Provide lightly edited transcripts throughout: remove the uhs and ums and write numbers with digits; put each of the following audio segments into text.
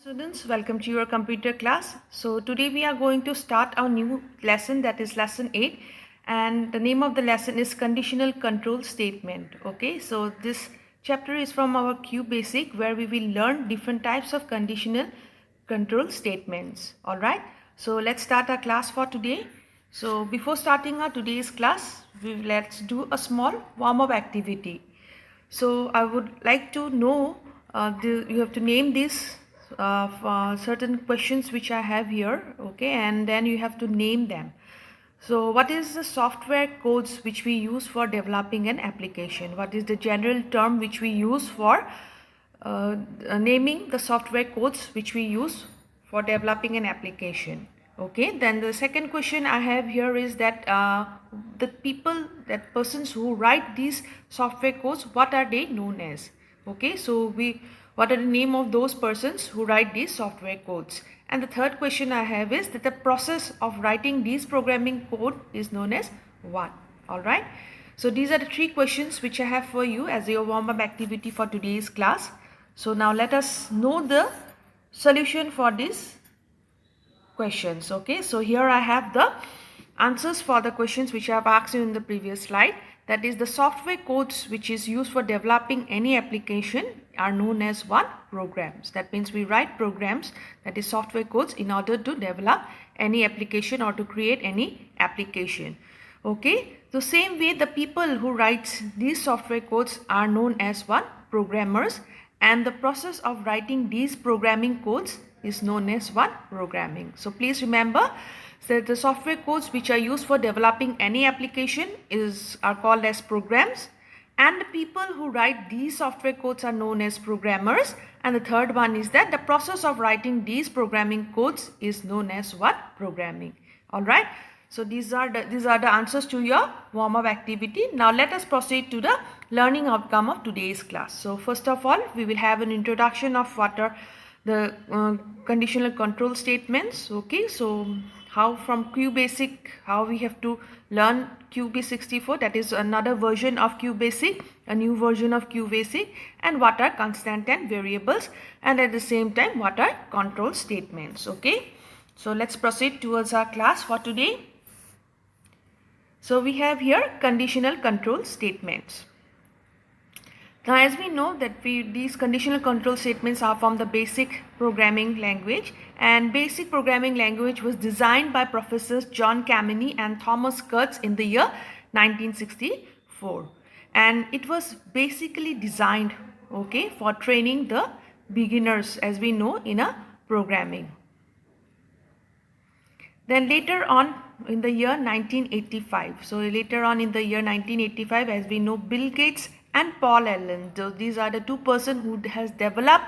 Students, welcome to your computer class. So today we are going to start our new lesson, that is lesson 8, and the name of the lesson is conditional control statement. Okay, so this chapter is from our Q Basic, where we will learn different types of conditional control statements. All right, so let's start our class for today. So before starting our today's class, let's do a small warm-up activity. So I would like to know, you have to name these certain questions which I have here, okay, and then you have to name them. So what is the software codes which we use for developing an application? What is the general term which we use for naming the software codes which we use for developing an application? Okay, then the second question I have here is that persons who write these software codes, what are they known as? Okay, so what are the name of those persons who write these software codes? And the third question I have is that the process of writing these programming code is known as what? All right, so these are the three questions which I have for you as your warm-up activity for today's class. So now let us know the solution for this questions. Okay, so here I have the answers for the questions which I have asked you in the previous slide. That is, the software codes which is used for developing any application are known as what? Programs. That means we write programs, that is software codes, in order to develop any application or to create any application. Okay, so same way the people who write these software codes are known as what? Programmers, and the process of writing these programming codes is known as what? Programming. So please remember that the software codes which are used for developing any application are called as programs, and the people who write these software codes are known as programmers, and the third one is that the process of writing these programming codes is known as what? Programming. All right, so these are the answers to your warm-up activity. Now let us proceed to the learning outcome of today's class. So first of all, we will have an introduction of what are the conditional control statements. Okay, so how from QBasic, how we have to learn QB64, that is another version of QBasic, a new version of QBasic, and what are constant and variables, and at the same time what are control statements. Okay, so let's proceed towards our class for today. So we have here conditional control statements. Now as we know that these conditional control statements are from the basic programming language, and basic programming language was designed by Professors John Kameny and Thomas Kurtz in the year 1964, and it was basically designed, okay, for training the beginners, as we know, in a programming. Then later on in the year 1985, so later on in the year 1985, as we know, Bill Gates and Paul Allen, so these are the two persons who has developed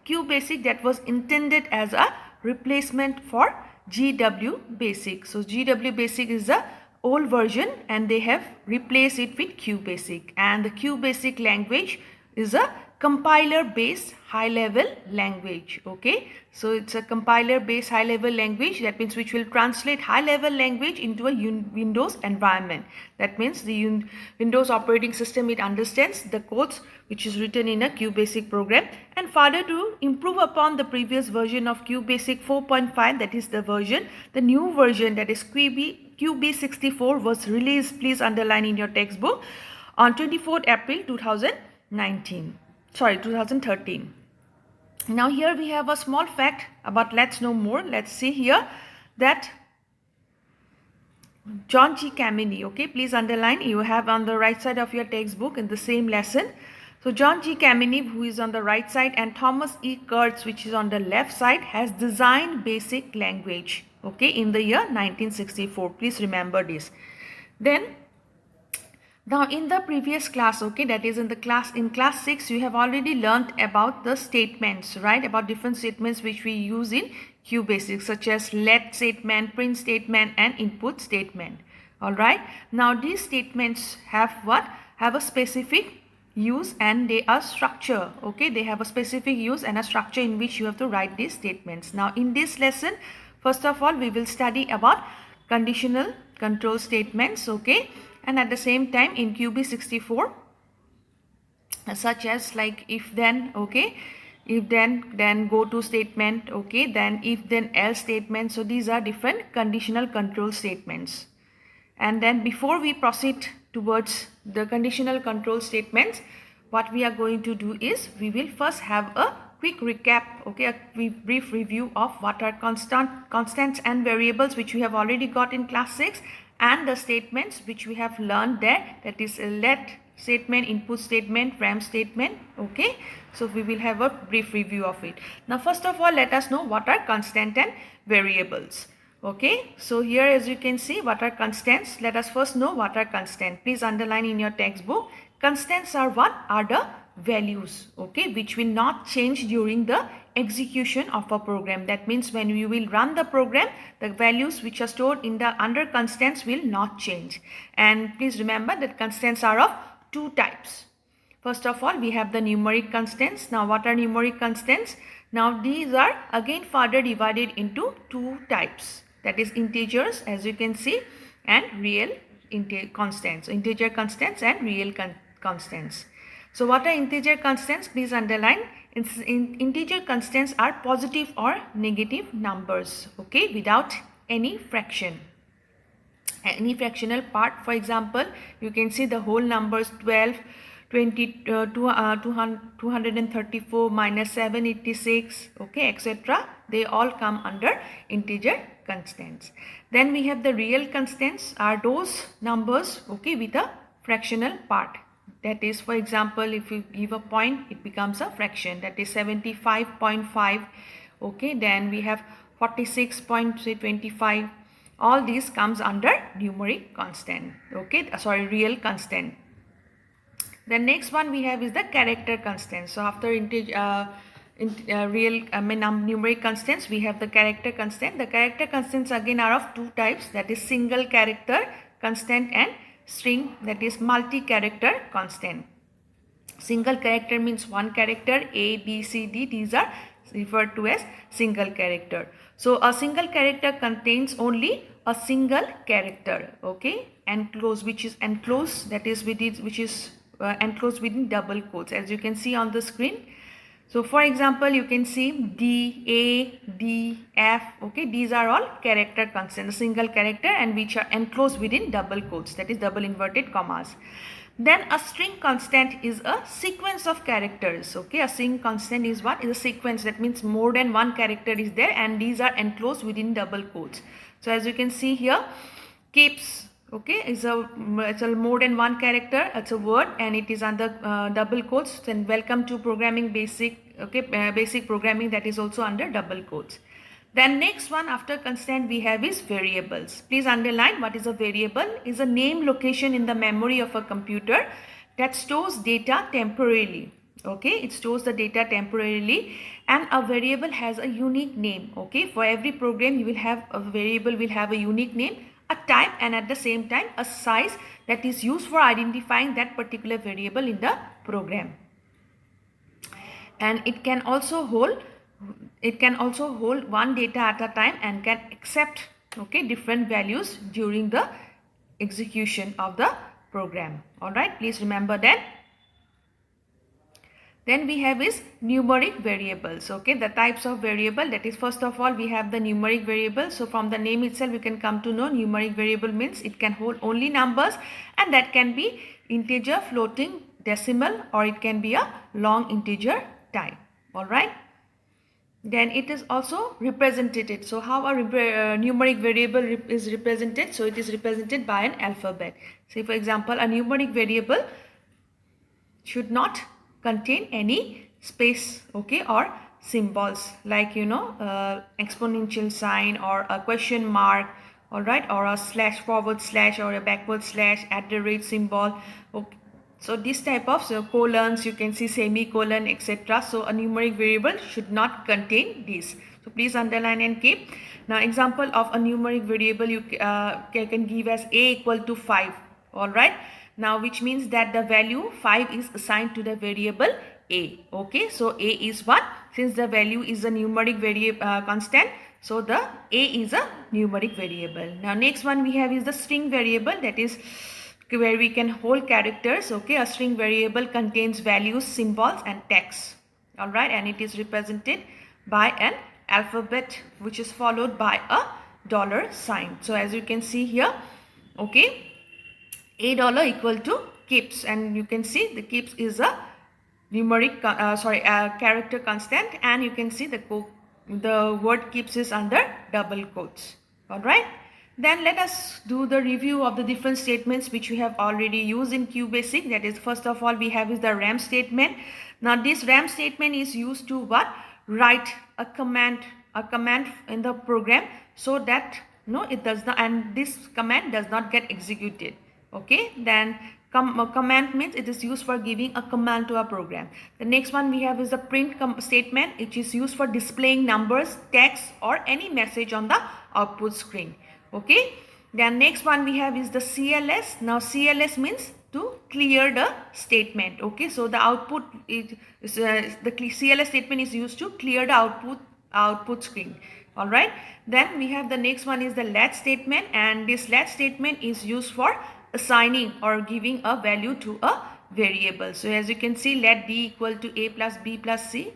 QBasic, that was intended as a replacement for GW Basic. So GW Basic is the old version and they have replaced it with QBasic, and the QBasic language is a compiler based high level language. Okay, so it's a compiler based high level language, that means which will translate high level language into a Windows environment. That means the Windows operating system, it understands the codes which is written in a QBasic program, and further to improve upon the previous version of QBasic 4.5, that is the new version, that is QB64, was released, please underline in your textbook, on 24th April 2013. Now here we have a small fact about let's know more. Let's see here that John G. Kameny, okay, please underline, you have on the right side of your textbook in the same lesson. So John G. Kameny, who is on the right side, and Thomas E. Kurtz, which is on the left side, has designed basic language, okay, in the year 1964. Please remember this. Then now in the previous class, okay, that is in class 6, you have already learned about the statements, right, about different statements which we use in QBasic, such as let statement, print statement, and input statement. All right, now these statements have a specific use and they are structure. Okay, they have a specific use and a structure in which you have to write these statements. Now in this lesson, first of all, we will study about conditional control statements, okay, and at the same time in QB64, such as like if then, okay, if then go to statement, okay, then if then else statement. So these are different conditional control statements. And then before we proceed towards the conditional control statements, what we are going to do is we will first have a quick recap, okay, a brief review of what are constants and variables, which we have already got in class 6, and the statements which we have learned there, that is a let statement, input statement, ramp statement, okay. So we will have a brief review of it. Now first of all, let us know what are constant and variables. Okay, so here as you can see, what are constants? Let us first know what are constants. Please underline in your textbook. Constants are what? Are the values, okay, which will not change during the execution of a program. That means when you will run the program, the values which are stored in the under constants will not change. And please remember that constants are of two types. First of all, we have the numeric constants. Now what are numeric constants? Now these are again further divided into two types, that is integers, as you can see, and real constants. Integer constants and real constants. So what are integer constants? Please underline. Integer constants are positive or negative numbers, okay, without any fraction, any fractional part. For example, you can see the whole numbers 12, 20, 234 minus 786, okay, etc. They all come under integer constants. Then we have the real constants, are those numbers, okay, with a fractional part. That is, for example, if you give a point, it becomes a fraction, that is 75.5, okay. Then we have 46.25. All these comes under numeric constant, okay, sorry, real constant. The next one we have is the character constant. So after numeric constants, we have the character constant. The character constants again are of two types, that is single character constant and string, that is multi-character constant. Single character means one character, A, B, C, D. These are referred to as single character. So a single character contains only a single character, okay, enclosed, which is enclosed, that is enclosed within double quotes, as you can see on the screen. So for example, you can see D, A, D, F, okay, these are all character constants, a single character, and which are enclosed within double quotes, that is double inverted commas. Then a string constant is a sequence of characters, okay. A string constant is what? Is a sequence, that means more than one character is there and these are enclosed within double quotes. So as you can see here, keeps, okay, it's a more than one character, it's a word, and it is under double quotes. Then welcome to programming basic, okay, basic programming, that is also under double quotes. Then next one after constant we have is variables. Please underline what is a variable. Is a name location in the memory of a computer that stores data temporarily, okay, it stores the data temporarily, and a variable has a unique name, okay. For every program you will have a variable will have a unique name, a type, and at the same time a size that is used for identifying that particular variable in the program. And it can also hold one data at a time and can accept, okay, different values during the execution of the program. All right, please remember that. Then we have is numeric variables, okay, the types of variable. That is, first of all we have the numeric variable. So from the name itself you can come to know numeric variable means it can hold only numbers, and that can be integer, floating, decimal, or it can be a long integer type. All right. Then it is also represented. So how a numeric variable is represented? So it is represented by an alphabet. Say for example, a numeric variable should not contain any space, okay, or symbols like, you know, exponential sign or a question mark, all right, or a slash, forward slash, or a backward slash, @ symbol, okay. So this type of colons, you can see semicolon, etc. So a numeric variable should not contain these. So please underline and keep. Now example of a numeric variable you can give as a equal to 5, all right. Now which means that the value 5 is assigned to the variable a, okay. So a is what? Since the value is a numeric variable constant, so the a is a numeric variable. Now next one we have is the string variable, that is where we can hold characters, okay. A string variable contains values, symbols, and text, all right, and it is represented by an alphabet which is followed by a dollar sign. So as you can see here, okay, $a equal to keeps, and you can see the keeps is a numeric character constant, and you can see the word keeps is under double quotes. All right, then let us do the review of the different statements which we have already used in QBasic. That is, first of all we have is the RAM statement. Now this RAM statement is used to what? Write a command in the program, so that it does not, and this command does not get executed. Okay, then command means it is used for giving a command to a program. The next one we have is the print statement, which is used for displaying numbers, text, or any message on the output screen. Okay, then next one we have is the CLS. Now CLS means to clear the statement. Okay, so the output is the CLS statement is used to clear the output screen. All right, then we have the next one is the let statement, and this let statement is used for assigning or giving a value to a variable. So as you can see, let D equal to A plus B plus C.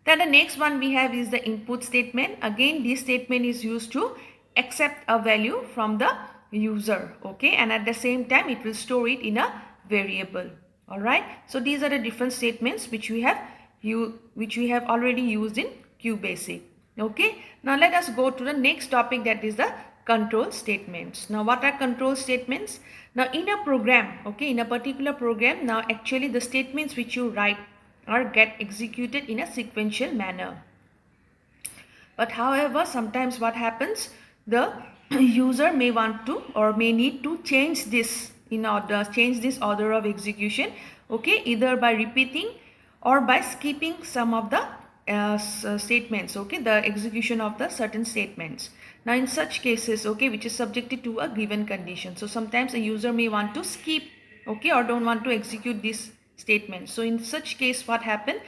Then the next one we have is the input statement. Again, this statement is used to accept a value from the user. Okay, and at the same time it will store it in a variable. All right, so these are the different statements which we have already used in QBasic. Okay, now let us go to the next topic, that is the control statements. Now what are control statements? Now in a program, okay, in a particular program, now actually the statements which you write are get executed in a sequential manner. But however, sometimes what happens, the user may want to or may need to change this order of execution, okay, either by repeating or by skipping some of the statements, okay, the execution of the certain statements. Now in such cases, okay, which is subjected to a given condition, so sometimes a user may want to skip, okay, or don't want to execute this statement. So in such case what happen,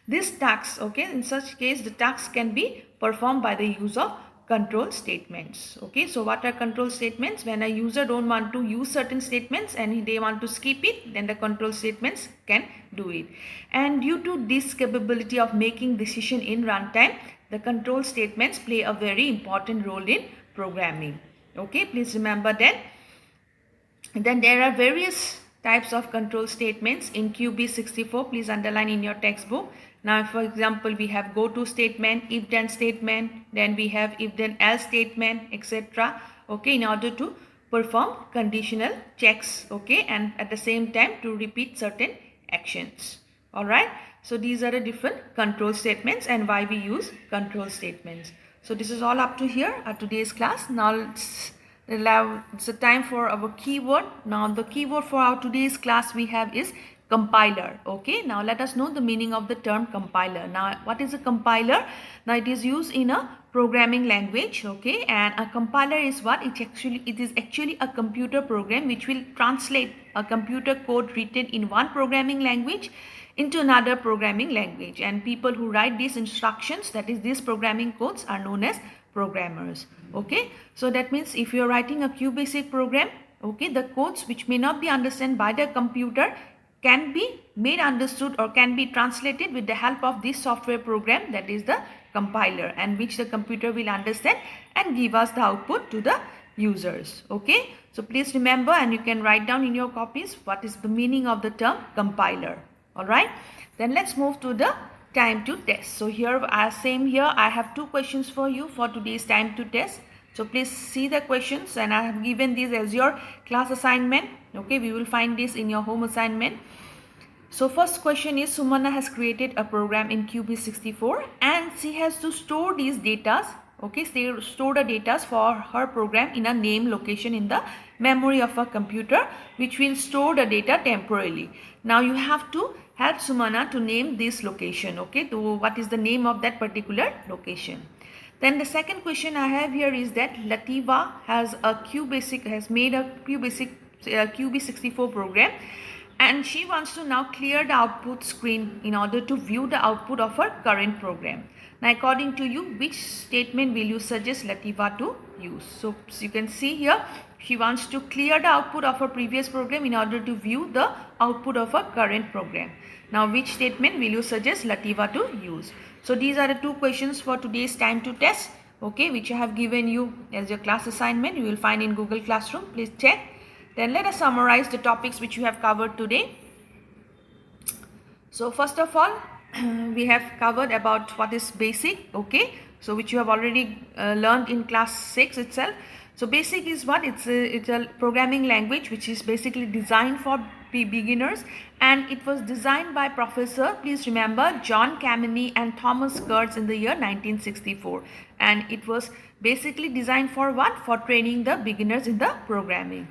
this task, okay, in such case the task can be performed by the use of control statements. Okay, so what are control statements? When a user don't want to use certain statements and they want to skip it, then the control statements can do it. And due to this capability of making decision in runtime, the control statements play a very important role in programming. Okay, please remember that. Then there are various types of control statements in QB64. Please underline in your textbook. Now, for example, we have go to statement, if then statement, then we have if then else statement, etc. Okay, in order to perform conditional checks, okay, and at the same time to repeat certain actions. All right, so these are the different control statements and why we use control statements. So this is all up to here at today's class. Now it's the time for our keyword. Now the keyword for our today's class we have is compiler. Okay, now let us know the meaning of the term compiler. Now what is a compiler? Now it is used in a programming language, okay, and a compiler is what? It is actually a computer program which will translate a computer code written in one programming language into another programming language, and people who write these instructions, that is these programming codes, are known as programmers. Okay, so that means if you are writing a QBasic program, okay, the codes which may not be understood by the computer can be made understood or can be translated with the help of this software program, that is the compiler, and which the computer will understand and give us the output to the users. Okay, so please remember, and you can write down in your copies what is the meaning of the term compiler. All right, then let's move to the time to test. So here I have two questions for you for today's time to test. So please see the questions, and I have given these as your class assignment. Okay, we will find this in your home assignment. So first question is, Sumana has created a program in QB64 and she has to store these data. Okay, store the data for her program in a name location in the memory of a computer, which will store the data temporarily. Now you have to help Sumana to name this location. Okay, to what is the name of that particular location. Then the second question I have here is that Lativa has made a QB64 program, and she wants to now clear the output screen in order to view the output of her current program. Now according to you, which statement will you suggest Lativa to use. So you can see here she wants to clear the output of her previous program in order to view the output of her current program. Now which statement will you suggest Latifa to use? So these are the two questions for today's time to test, okay, which I have given you as your class assignment. You will find in Google Classroom. Please check. Then let us summarize the topics which you have covered today. So first of all, we have covered about what is basic, okay, so which you have already learned in class 6 itself. So basic is what? It's a programming language which is basically designed for beginners, and it was designed by Professor, please remember, John Kameny and Thomas Kurtz in the year 1964, and it was basically designed for what? For training the beginners in the programming.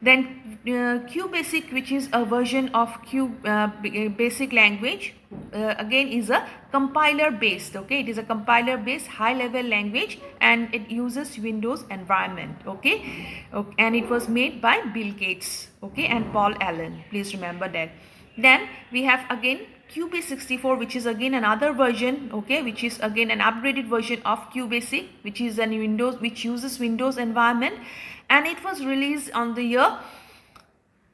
Then QBasic, which is a version of QBasic language, again is a compiler based, okay, it is a compiler based high level language, and it uses Windows environment, okay, and it was made by Bill Gates, okay, and Paul Allen, please remember that. Then we have again QBase64, which is again another version, okay, which is again an upgraded version of QBasic, which is an Windows, which uses Windows environment, and it was released on the year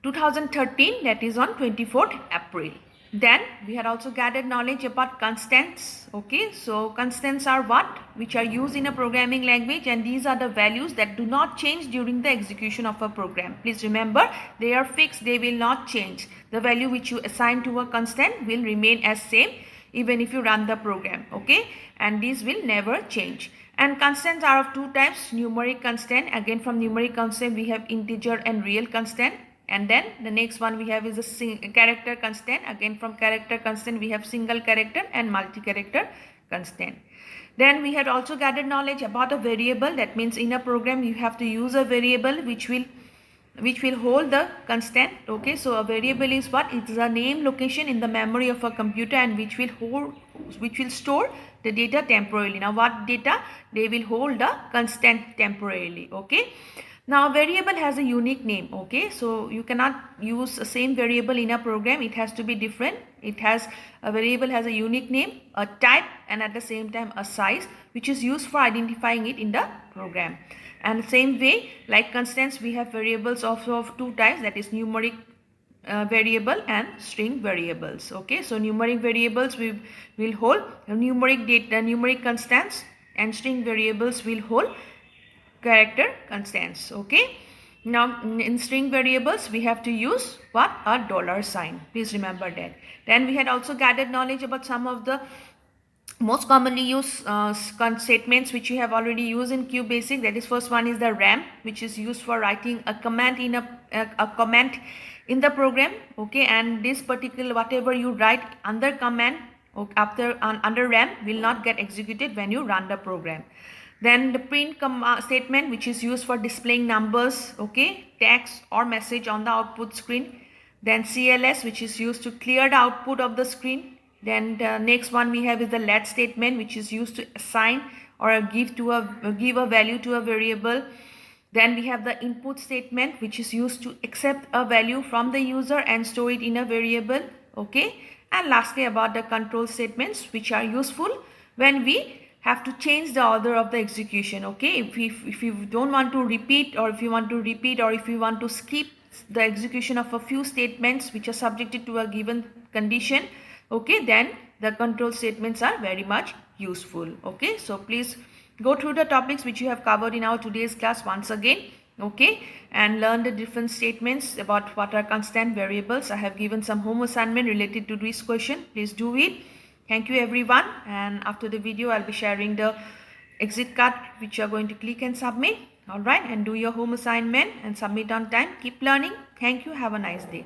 2013, that is on 24th April. Then we had also gathered knowledge about constants, okay, so constants are what? Which are used in a programming language, and these are the values that do not change during the execution of a program. Please remember, they are fixed, they will not change. The value which you assign to a constant will remain as same even if you run the program, okay, and these will never change. And constants are of two types: numeric constant, again from numeric constant we have integer and real constant, and then the next one we have is a character constant, again from character constant we have single character and multi-character constant. Then we had also gathered knowledge about a variable, that means in a program you have to use a variable which will hold the constant, okay, so a variable is what? It is a name location in the memory of a computer, and which will store the data temporarily. Now what data? They will hold the constant temporarily, okay. Now variable has a unique name, okay, so you cannot use the same variable in a program, it has to be different. A variable has a unique name, a type, and at the same time a size, which is used for identifying it in the program. And same way, like constants, we have variables of two types, that is numeric variable and string variables, okay. So numeric variables will hold numeric data, numeric constants, and string variables will hold character constants, okay. Now in string variables we have to use what? A dollar sign, please remember that. Then we had also gathered knowledge about some of the most commonly used statements which you have already used in QBasic. That is, first one is the RAM, which is used for writing a command in a command in the program, okay, and this particular whatever you write under command under RAM will not get executed when you run the program. Then the print statement, which is used for displaying numbers, okay, text or message on the output screen. Then CLS, which is used to clear the output of the screen. Then the next one we have is the let statement, which is used to assign or give a value to a variable. Then we have the input statement, which is used to accept a value from the user and store it in a variable, okay. And lastly about the control statements, which are useful when we have to change the order of the execution, okay. If you don't want to repeat, or if you want to skip the execution of a few statements which are subjected to a given condition, okay, then the control statements are very much useful, okay. So please go through the topics which you have covered in our today's class once again, okay, and learn the different statements about what are constant variables. I have given some home assignment related to this question. Please do it. Thank you everyone, and after the video I'll be sharing the exit card which you are going to click and submit. All right, and do your home assignment and submit on time. Keep learning. Thank you. Have a nice day.